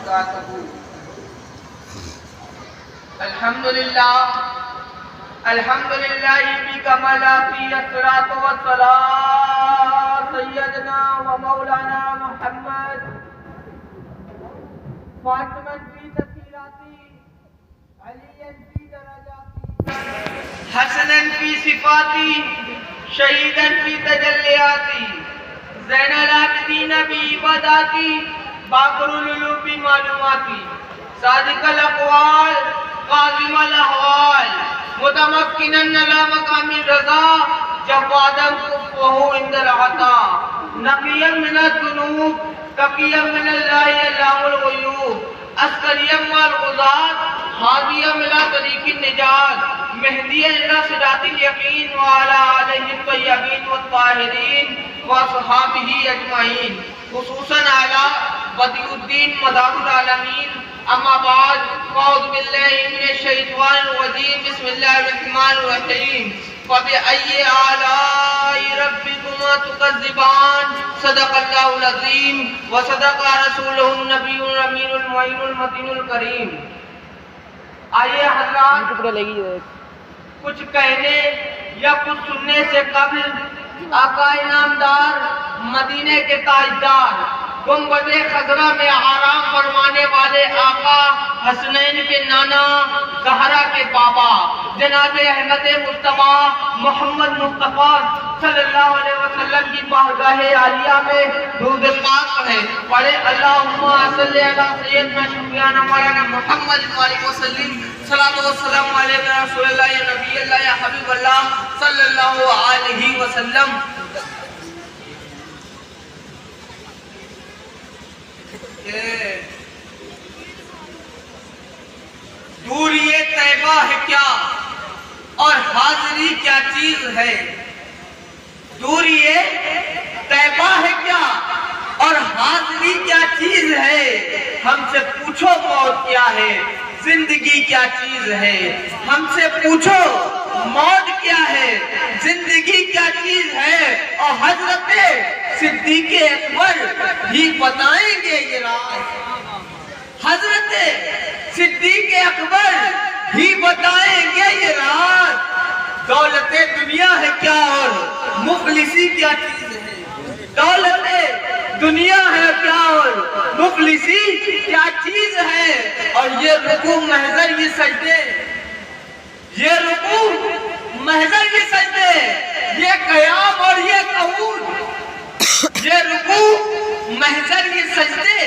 وبركاته. الحمد لله بكمالاته الصلاة والسلام سيدنا ومولانا محمد فاطما في تفسيراتي عليا في درجاتي حسنا في صفاتي شهيدا في تجلياتي زين العابدين بعباداتي باقر العلوم بمعلوماتي صادق الاقوال قاضم الاحوال متمكنا على مقام الرضا جوادا كفوه عند العطاء نقيا من الذنوب تقيا من الله علام الغيوب عسكريا مع الغزاة هاديا الى طريق النجات مهديا الى صراط اليقين وعلى آله الطيبين والطاهرين واصحابه اجمعين خصوصا على بدیع الدین مدار العالمین. اما بعد فاعوذ باللہ من الشیطان الرجیم بسم اللہ الرحمن الرحیم. فبأي آلاء ربكما تكذبان صدق اللہ العظیم وصدق رسولہ النبی الامین المعین المتین الکریم. آئیے حضرات کچھ کہنے یا کچھ سننے سے قبل آقا انعامدار مدینے کے تاجدار گنبد خضرا میں آرام فرمانے والے آقا حسنین کے نانا زہرا کے بابا جناب احمد مصطفیٰ محمد مصطفیٰ صلی اللہ علیہ وسلم کی بارگاہ عالیہ میں درود پاک پڑھیں. پڑھے اللہم صلی علی سیدنا شفیعنا مولانا محمد علیہ وسلم صلاۃ والسلام علیہ رسول اللہ یا نبی اللہ یا حبیب اللہ صلی اللہ علیہ وسلم. دوری طیبہ ہے کیا اور حاضری کیا چیز ہے. دوری طیبہ ہے کیا اور حاضری کیا چیز ہے. ہم سے پوچھو موت کیا ہے زندگی کیا چیز ہے. ہم سے پوچھو موت کیا ہے زندگی کیا چیز ہے. اور حضرت صدیق اکبر بھی بتائیں گے یہ راز. حضرت صدیق اکبر بھی بتائیں گے یہ راز. دولت دنیا ہے کیا اور مفلسی کیا چیز ہے. دولت دنیا ہے کیا اور مفلسی کیا چیز ہے. اور یہ رکوع محضر یہ سجدے یہ رکوع محضر یہ سجدے یہ قیام اور یہ قعود یہ رکوع محضر یہ سجدے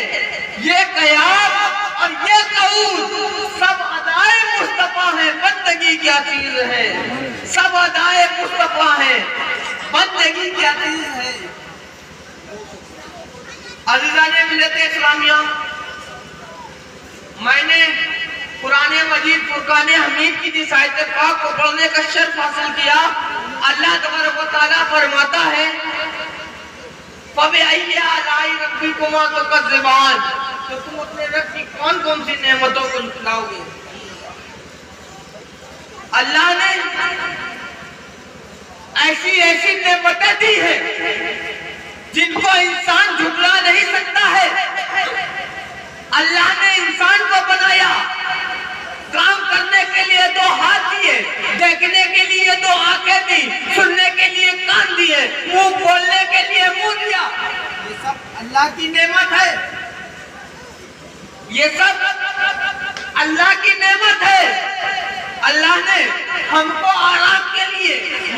یہ قیام اور یہ قعود سب ادائے مصطفیٰ ہیں. بندگی کیا چیز ہے سب ادائے مصطفیٰ ہیں. بندگی کیا چیز ہے. عزیزان ملت اسلامیہ میں نے قرآن مجید فرقان حمید کی جس آیت پاک کو پڑھنے کا شرف حاصل کیا. اللہ تبارک و تعالیٰ فرماتا ہے فَبِأَيِّ آلَاءِ رَبِّكُمَا تُكَذِّبَانِ. تو تم اپنے رب کی کون کون سی نعمتوں کو جھٹلاؤ گے. اللہ نے ایسی ایسی نعمتیں دی ہیں جن کو انسان جھٹلا نہیں سکتا ہے. اللہ نے انسان کو بنایا کام کرنے کے لیے 2 ہاتھ دیے دیکھنے کے لیے 2 آنکھیں دی سننے کے لیے کان دیے منہ بولنے کے لیے منہ دیا. یہ سب اللہ کی نعمت ہے. یہ سب اللہ کی نعمت ہے. اللہ نے ہم کو آرام کے لیے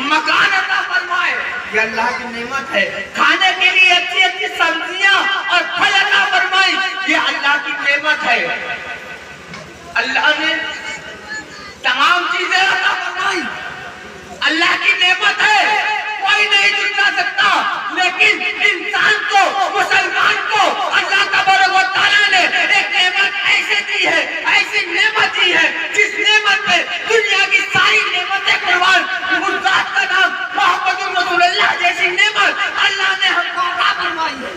مکان عطا فرمائے. یہ اللہ کی نعمت ہے. کھانے کے لیے اچھی اچھی سبزیاں اور پھل عطا فرمائی. یہ اللہ کی نعمت ہے. اللہ نے تمام چیزیں عطا فرمائی. اللہ کی نعمت ہے. کوئی نہیں جھٹلا سکتا. لیکن انسان کو مسلمان کو اللہ تبارک و تعالیٰ نے ایک نعمت ایسے دی ہے ایسی نعمت دی ہے جس نعمت میں دنیا کی ساری نعمتیں قربان. اس ذات کا نام محمد رسول اللہ جیسی نعمت اللہ نے ہم کو عطا فرمائی ہے.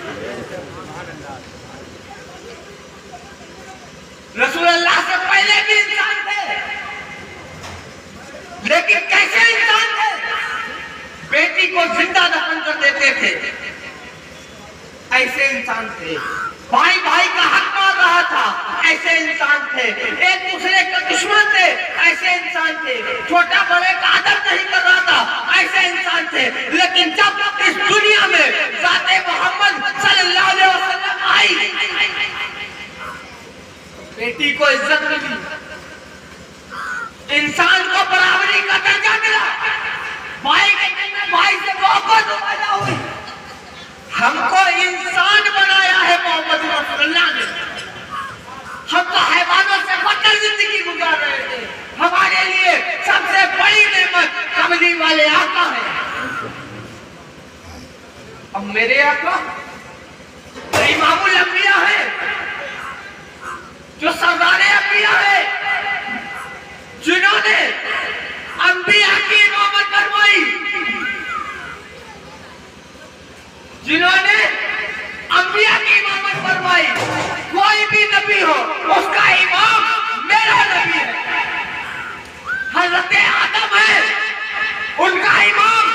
رسول اللہ سے پہلے بھی انسان تھے لیکن کیسے انسان تھے. بیٹی کو زندہ دفن کر دیتے تھے ایسے انسان تھے. بھائی بھائی کا حق مار رہا تھا ایسے انسان تھے، ایک دوسرے کے دشمن تھے، ایسے انسان تھے، چھوٹا بڑے کا ادب نہیں کر رہا تھا، ایسے انسان تھے. لیکن جب اس دنیا میں ذات محمد صلی اللہ علیہ وسلم آئی، بیٹی کو عزت ملی، انسان کو برابری کا درجہ ملا، بھائی سے محبت پیدا ہوئی. ہم کو انسان بنایا ہے محمد رسول اللہ نے. ہم تو حیوانوں سے بدتر زندگی گزار رہے تھے. ہمارے لیے سب سے بڑی نعمت کملی والے آقا ہیں. اب میرے آقا امام الانبیاء ہیں، جو سردار انبیاء ہیں، جنہوں نے انبیاء کی امامت فرمائی، جنہوں نے انبیاء کی امامت فرمائی. کوئی بھی نبی ہو اس کا امام میرا نبی ہے. حضرت آدم ہے، ان کا امام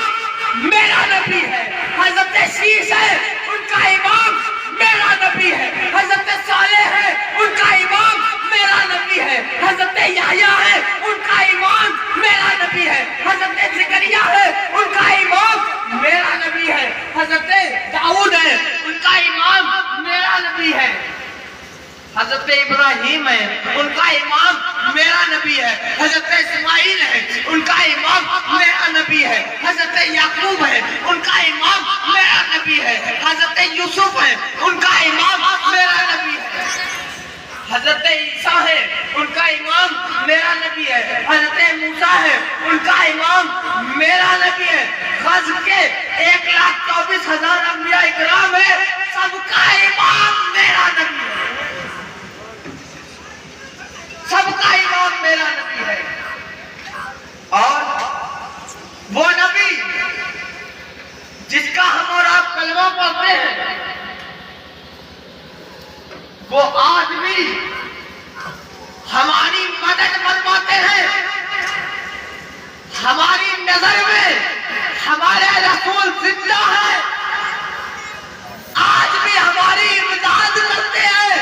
میرا نبی ہے. حضرت شیش ہے، ان کا امام میرا نبی ہے. حضرت صالح ہے، ان کا امام میرا نبی ہے. حضرت یحییٰ ہے، ان کا امام میرا نبی ہے. حضرت زکریا ہے، ان کا امام میرا نبی ہے. حضرت داؤد ہے، ان کا امام میرا نبی ہے. حضرت ابراہیم ہے، ان کا امام میرا نبی ہے. حضرت اسماعیل ہے، ان کا امام میرا نبی ہے. حضرت یعقوب ہے، ان کا امام میرا نبی ہے. حضرت یوسف ہے، ان کا امام میرا نبی ہے. حضرت عیسیٰ ہے، ان کا امام میرا نبی ہے. حضرت موسیٰ ہے، ان کا امام میرا نبی ہے. خز کے 1,24,000 انبیاء اکرام ہے، سب کا امام میرا نبی ہے. سب کا امام میرا نبی ہے. اور وہ نبی جس کا ہم اور آپ کلمہ پڑھتے ہیں، وہ آج بھی ہماری مدد فرماتے ہیں. ہماری نظر میں ہمارے رسول زندہ ہے، آج بھی ہماری امداد کرتے ہیں.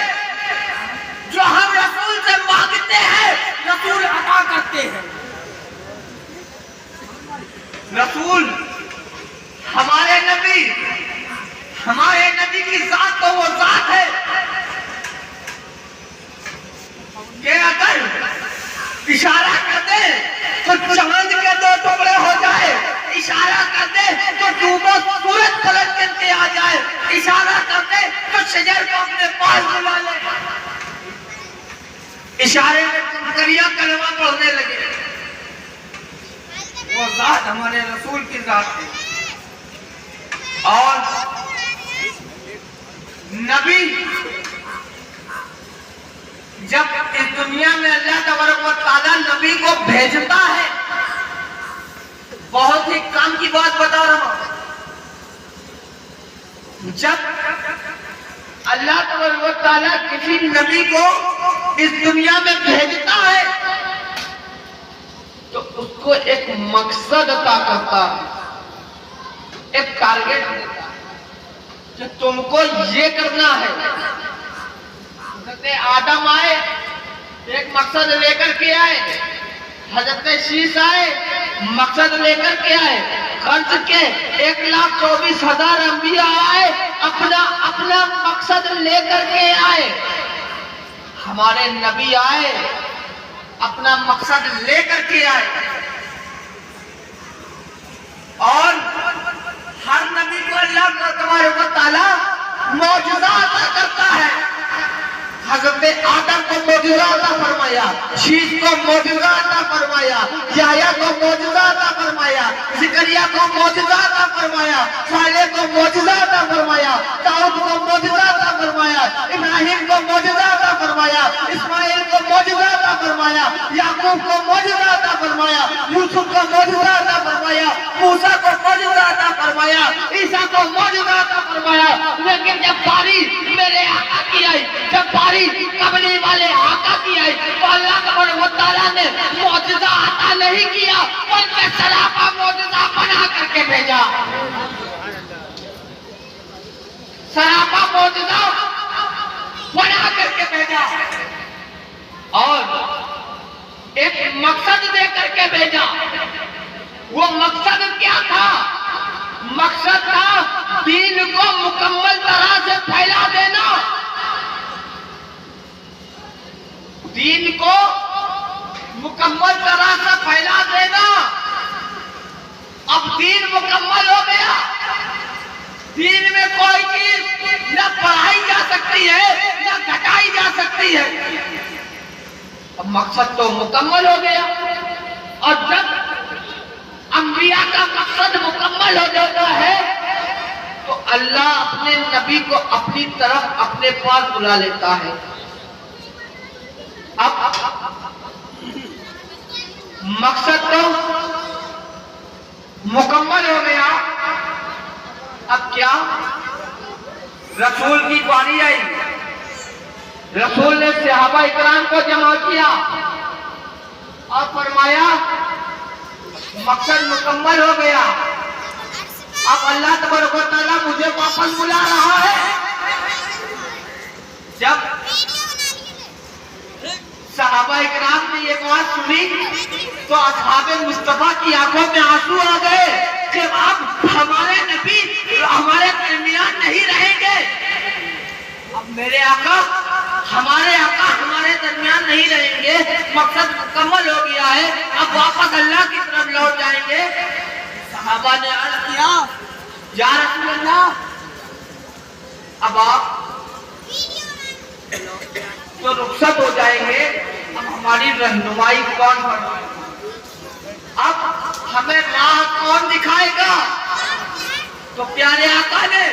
جو ہم رسول سے مانگتے ہیں رسول عطا کرتے ہیں. رسول ہمارے نبی کی ذات تو وہ ذات ہے کہ اگر اشارہ کر دے تو چاند کے 2 ٹکڑے ہو جائے، اشارہ کر دے تو ڈوبا سورج پلٹ کے آ جائے، اشارہ کر دے تو شجر کو اپنے پاس بلا لے. اشارے میں کنکریاں کلمہ پڑھنے لگے. وہ ذات ہمارے رسول کی ذات ہے. اور نبی جب اس دنیا میں اللہ تبارک و تعالیٰ نبی کو بھیجتا ہے، بہت ہی کام کی بات بتا رہا ہوں، جب اللہ تبارک و تعالیٰ کسی نبی کو اس دنیا میں بھیجتا ہے تو اس کو ایک مقصد عطا کرتا ہے، ایک ٹارگٹ دیتا ہے کہ تم کو یہ کرنا ہے. حضرت آدم آئے، ایک مقصد لے کر کے آئے. حضرت شیش آئے، مقصد لے کر کے آئے. خرچ کے 1,24,000 انبیاء آئے، اپنا مقصد لے کر کے آئے. ہمارے نبی آئے، اپنا مقصد لے کر کے آئے. اور ہر نبی کو اللہ تبارک و تعالیٰ معجزہ عطا کرتا ہے. حضرت آدم کو معجزہ عطا فرمایا، شیش کو معجزہ عطا فرمایا، یحییٰ کو معجزہ عطا فرمایا، زکریا کو معجزہ عطا فرمایا، صالح کو معجزہ عطا فرمایا، داؤد کو معجزہ عطا فرمایا، ابراہیم کو معجزہ عطا فرمایا، اسماعیل کو معجزہ عطا فرمایا، یعقوب کو معجزہ عطا فرمایا، یوسف کو معجزہ عطا فرمایا، موسیٰ کو معجزہ عطا فرمایا، عیسیٰ کو معجزہ عطا فرمایا. لیکن جب باری میرے آقا کی آئی، جب باری کملی والے آقا کی آئی، تو اللہ تبارک و تعالیٰ نے معجزہ عطا نہیں کیا، بلکہ سراپا معجزہ بنا کر کے بھیجا. سراپا معجزہ بنا کر کے بھیجا. ایک مقصد دے کر کے بھیجا. وہ مقصد کیا تھا؟ مقصد تھا دین کو مکمل طرح سے پھیلا دینا. دین کو مکمل طرح سے پھیلا دینا. اب دین مکمل ہو گیا. دین میں کوئی چیز نہ بڑھائی جا سکتی ہے نہ گھٹائی جا سکتی ہے. اب مقصد تو مکمل ہو گیا. اور جب انبیاء کا مقصد مکمل ہو جاتا ہے تو اللہ اپنے نبی کو اپنی طرف اپنے پاس بلا لیتا ہے. اب مقصد تو مکمل ہو گیا. اب کیا؟ رسول کی باری آئی. رسول نے صحابہ اکرام کو جمع کیا اور فرمایا مقصد مکمل ہو گیا. اب اللہ تبارک و تعالیٰ مجھے واپس بلا رہا ہے. جب صحابہ اکرام نے یہ بات سنی تو اصحاب مصطفیٰ کی آنکھوں میں آنسو آ گئے کہ اب ہمارے نبی ہمارے درمیان نہیں رہیں گے. اب میرے آقا ہمارے درمیان نہیں رہیں گے. مقصد مکمل ہو گیا ہے. اب واپس اللہ کی طرف لوٹ جائیں گے. صحابہ نے عرض کیا یا رسول اللہ اب آپ تو رخصت ہو جائیں گے. اب ہماری رہنمائی کون کرے؟ اب ہمیں راہ کون دکھائے گا؟ تو پیارے آقا نے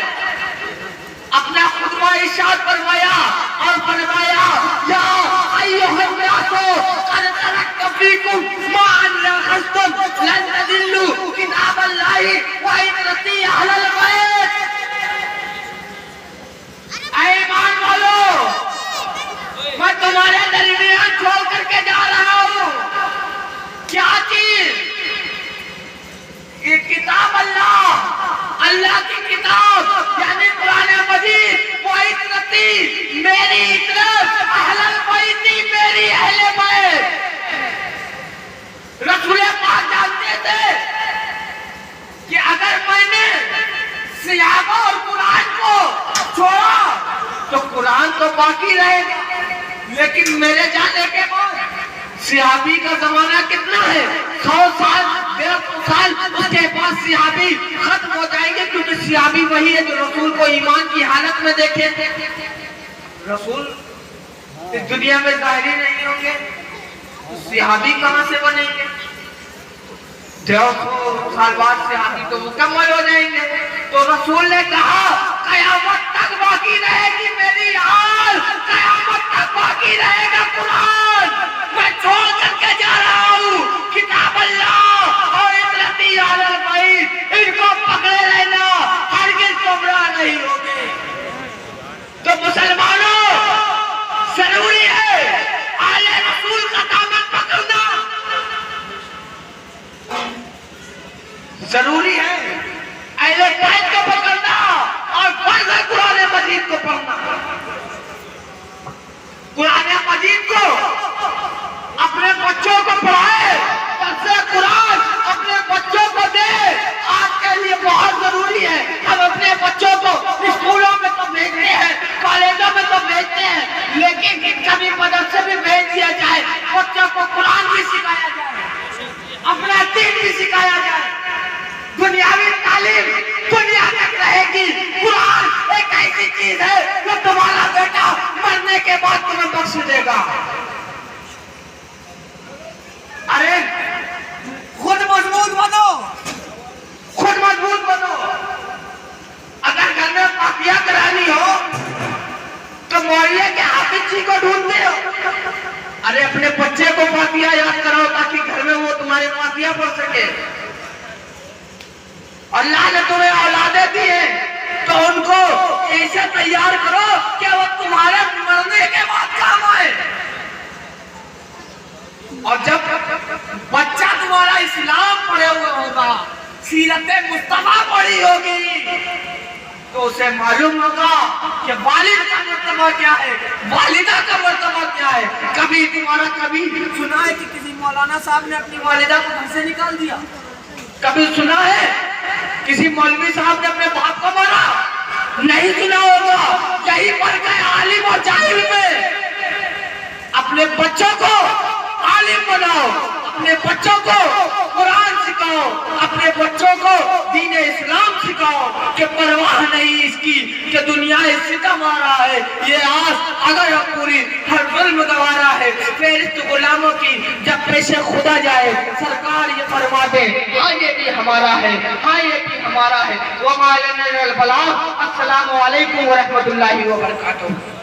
اپنا خطبہ ارشاد فرمایا اور فرمایا یا ایھا الناس قد ترکت فیکم ما ان اخذتم لن تضلوا کتاب اللہ وعترتی اہل البیت. اے ایمان والو میں تمہارے درمیان چھوڑ کر کے جا رہا ہوں. کیا چیز؟ یہ کتاب اللہ کی کتاب یعنی قرآن مجید وہ عترتی میری عترت اہل البیت میری اہل بیت. رسول پاک جانتے تھے کہ اگر میں نے صحابہ اور قرآن کو چھوڑا تو قرآن تو باقی رہے گا. لیکن میرے جانے کے بعد صحابی کا زمانہ کتنا ہے؟ 100 سال 150 سال اس کے بعد صحابی ختم ہو جائیں گے کیونکہ صحابی وہی ہے جو رسول کو ایمان کی حالت میں دیکھے تھے. رسول اس دنیا میں ظاہری نہیں ہوں گے تو صحابی کہاں سے بنیں گے؟ 150 سال بعد صحابی تو مکمل ہو جائیں گے. تو رسول نے کہا قیامت تک باقی رہے گی میری حال, قیامت تک باقی رہے گا قرآن. میں چھوڑ کر کے جا رہا ہوں کتاب اللہ اور عترتی اہل البیت. ان کو پکڑے رہنا, ہرگز گمراہ نہیں ہوگے. تو مسلمانوں ضروری ہے اہل رسول کا دامن پکڑنا, ضروری ہے اہل بیت کو پکڑنا اور فرض ہے قرآن مجید کو پڑھنا. قرآن مجید کو اپنے بچوں کو پڑھائے, درس قرآن اپنے بچوں کو دے. آج کے لیے بہت ضروری ہے. ہم اپنے بچوں کو اسکولوں میں تو بھیجتے ہیں, کالجوں میں تو بھیجتے ہیں, لیکن کبھی مدرسے میں بھیج دیا جائے, بچوں کو قرآن بھی سکھایا جائے, اپنا دین بھی سکھایا جائے. دنیاوی تعلیم دنیا تک رہے گی. قرآن ایک ایسی چیز ہے جو تمہارا بیٹا مرنے کے بعد تمہیں بخش دے گا. ارے خود مضبوط بنو, خود مضبوط بنو. اگر گھر میں پاکیہ کرانی ہو تو مولیہ کے حافظ جی کو ڈھونڈتے ہو. ارے اپنے بچے کو پاکیہ یاد کرو تاکہ گھر میں وہ تمہارے پاکیہ پڑھ سکے. اللہ نے تمہیں اولادیں دی ہیں تو ان کو ایسے تیار کرو کہ وہ تمہارے مرنے کے بعد کام آئے. اور جب بچہ تمہارا اسلام پڑھے ہوئے ہوگا, سیرت مصطفیٰ پڑھی ہوگی, تو اسے معلوم ہوگا کہ والد کا مرتبہ کیا ہے, والدہ کا مرتبہ کیا ہے. کبھی علی تمہارا کبھی سنا ہے کہ کسی مولانا صاحب نے اپنی والدہ کو گھر سے نکال دیا؟ کبھی سنا ہے کسی مولوی صاحب نے اپنے باپ کو مارا؟ نہیں سنا ہوگا. یہی پر گئے عالم اور جاہل میں. اپنے بچوں کو عالم بناؤ, اپنے بچوں کو قرآن سکھاؤ, اپنے بچوں کو دین اسلام سکھاؤ کہ پرواہ نہیں اس کی کہ دنیا اس ستم آ رہا ہے. یہ آس اگر پوری ہر ظلم گوارا ہے, فہرست غلاموں کی جب پیش خدا جائے سرکار یہ فرما دے ہاں یہ بھی ہمارا ہے, ہاں یہ بھی ہمارا ہے. وما لنا الا البلاغ. السلام علیکم ورحمۃ اللہ وبرکاتہ.